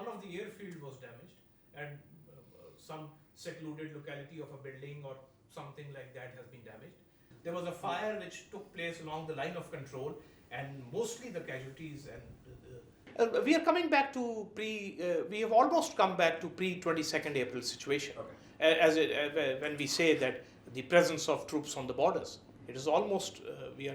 none of the airfield was damaged, and some secluded locality of a building or something like that has been damaged. There was a fire which took place along the line of control, and mostly the casualties and we are coming back to we have almost come back to pre-22nd April situation. Okay. When we say that the presence of troops on the borders, it is almost, we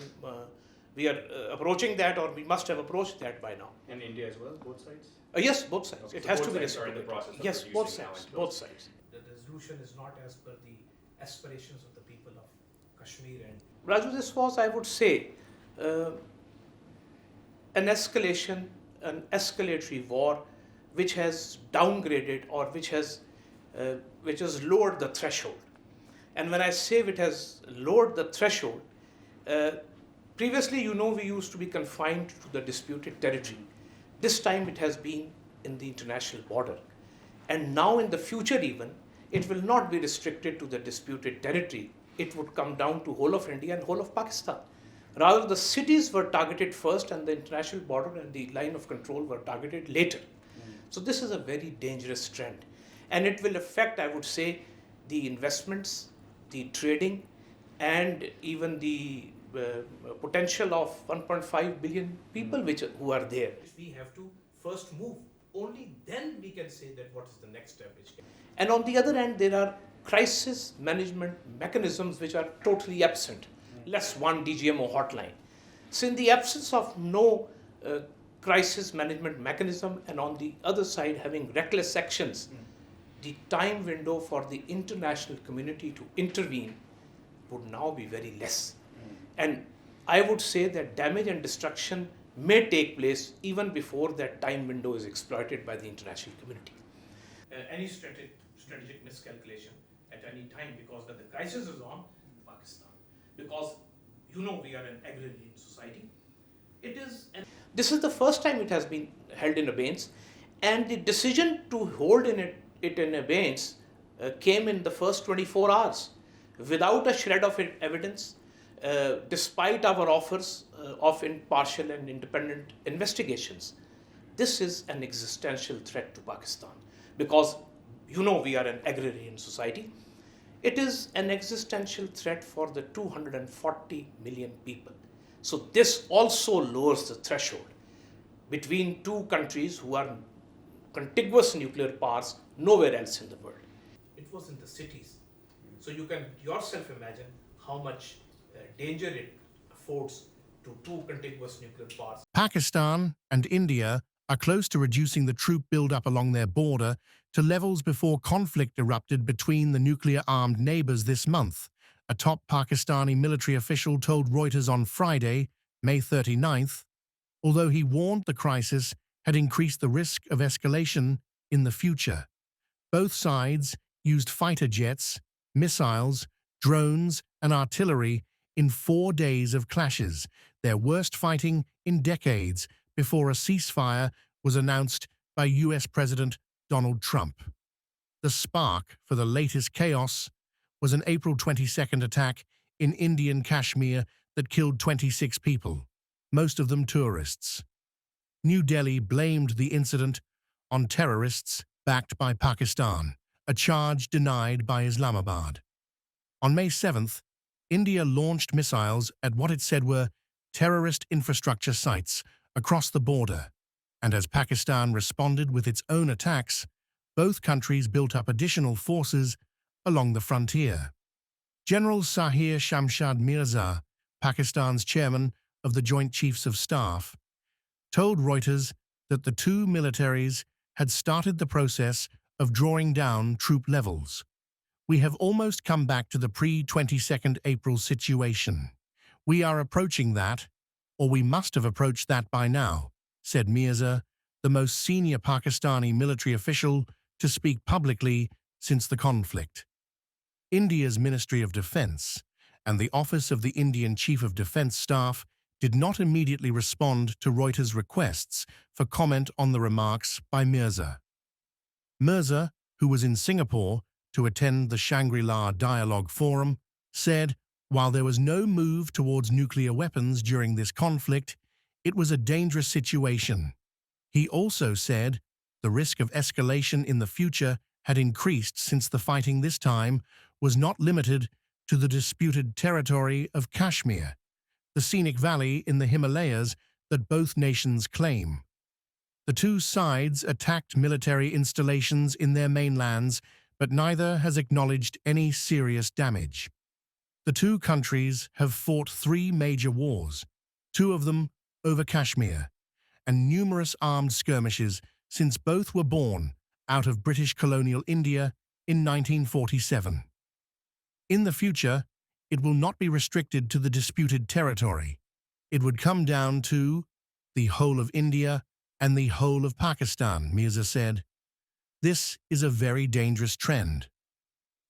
are approaching that, or we must have approached that by now. And India as well, both sides? Yes, both sides. Okay, it so has both to be sides are in the process of yes, both sides. now Both sides. The resolution is not as per the aspirations of the people of Kashmir. And Raju, this was, I would say, an escalatory war, which has downgraded, or which has lowered the threshold. And when I say it has lowered the threshold, previously, we used to be confined to the disputed territory. This time it has been in the international border. And now in the future even, it will not be restricted to the disputed territory. It would come down to whole of India and whole of Pakistan. Rather, the cities were targeted first, and the international border and the line of control were targeted later. So this is a very dangerous trend. And it will affect, I would say, the investments, the trading, and even the potential of 1.5 billion people who are there. We have to first move. Only then we can say that what is the next step. And on the other hand, there are crisis management mechanisms which are totally absent. Less one DGMO hotline. So in the absence of no crisis management mechanism, and on the other side having reckless actions, the time window for the international community to intervene would now be very less. And I would say that damage and destruction may take place even before that time window is exploited by the international community. Any strategic miscalculation at any time, because when the crisis is on Pakistan, because we are an agrarian society, this is the first time it has been held in abeyance, and the decision to hold it in abeyance came in the first 24 hours without a shred of evidence. Despite our offers of impartial and independent investigations. This is an existential threat to Pakistan, because we are an agrarian society. It is an existential threat for the 240 million people. So this also lowers the threshold between two countries who are contiguous nuclear powers nowhere else in the world. It was in the cities. So you can yourself imagine how much danger it affords to two contiguous nuclear powers. Pakistan and India are close to reducing the troop buildup along their border to levels before conflict erupted between the nuclear-armed neighbors this month, a top Pakistani military official told Reuters on Friday, May 39th, although he warned the crisis had increased the risk of escalation in the future. Both sides used fighter jets, missiles, drones, and artillery in 4 days of clashes, their worst fighting in decades, before a ceasefire was announced by US President Donald Trump. The spark for the latest chaos was an April 22nd attack in Indian Kashmir that killed 26 people, most of them tourists. New Delhi blamed the incident on terrorists backed by Pakistan, a charge denied by Islamabad. On May 7th, India launched missiles at what it said were terrorist infrastructure sites across the border, and as Pakistan responded with its own attacks, both countries built up additional forces along the frontier. General Zahir Shamshad Mirza, Pakistan's chairman of the Joint Chiefs of Staff, told Reuters that the two militaries had started the process of drawing down troop levels. We have almost come back to the pre-22nd April situation. We are approaching that, or we must have approached that by now, said Mirza, the most senior Pakistani military official to speak publicly since the conflict. India's Ministry of Defense and the Office of the Indian Chief of Defense Staff did not immediately respond to Reuters' requests for comment on the remarks by Mirza. Mirza, who was in Singapore to attend the Shangri-La Dialogue Forum, said, while there was no move towards nuclear weapons during this conflict, it was a dangerous situation. He also said, The risk of escalation in the future had increased since the fighting this time was not limited to the disputed territory of Kashmir, the scenic valley in the Himalayas that both nations claim. The two sides attacked military installations in their mainlands, but neither has acknowledged any serious damage. The two countries have fought 3 major wars, 2 of them over Kashmir, and numerous armed skirmishes since both were born out of British colonial India in 1947. In the future, it will not be restricted to the disputed territory. It would come down to the whole of India and the whole of Pakistan, Mirza said. This is a very dangerous trend.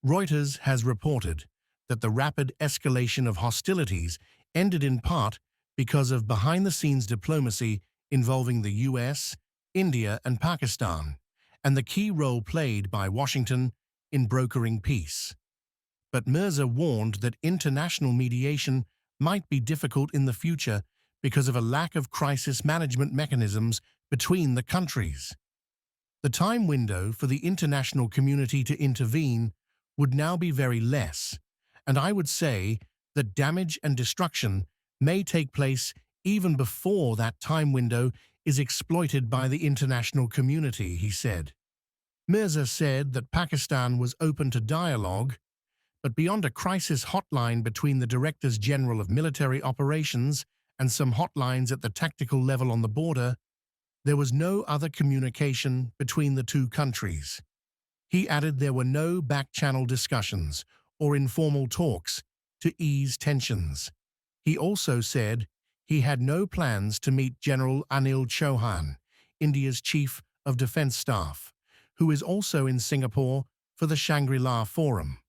Reuters has reported that the rapid escalation of hostilities ended in part because of behind-the-scenes diplomacy involving the US, India, and Pakistan, and the key role played by Washington in brokering peace. But Mirza warned that international mediation might be difficult in the future because of a lack of crisis management mechanisms between the countries. The time window for the international community to intervene would now be very less, and I would say that damage and destruction may take place even before that time window is exploited by the international community, he said. Mirza said that Pakistan was open to dialogue, but beyond a crisis hotline between the Directors General of Military Operations and some hotlines at the tactical level on the border, there was no other communication between the two countries. He added there were no back-channel discussions or informal talks to ease tensions. He also said he had no plans to meet General Anil Chauhan, India's Chief of Defence Staff, who is also in Singapore for the Shangri-La Forum.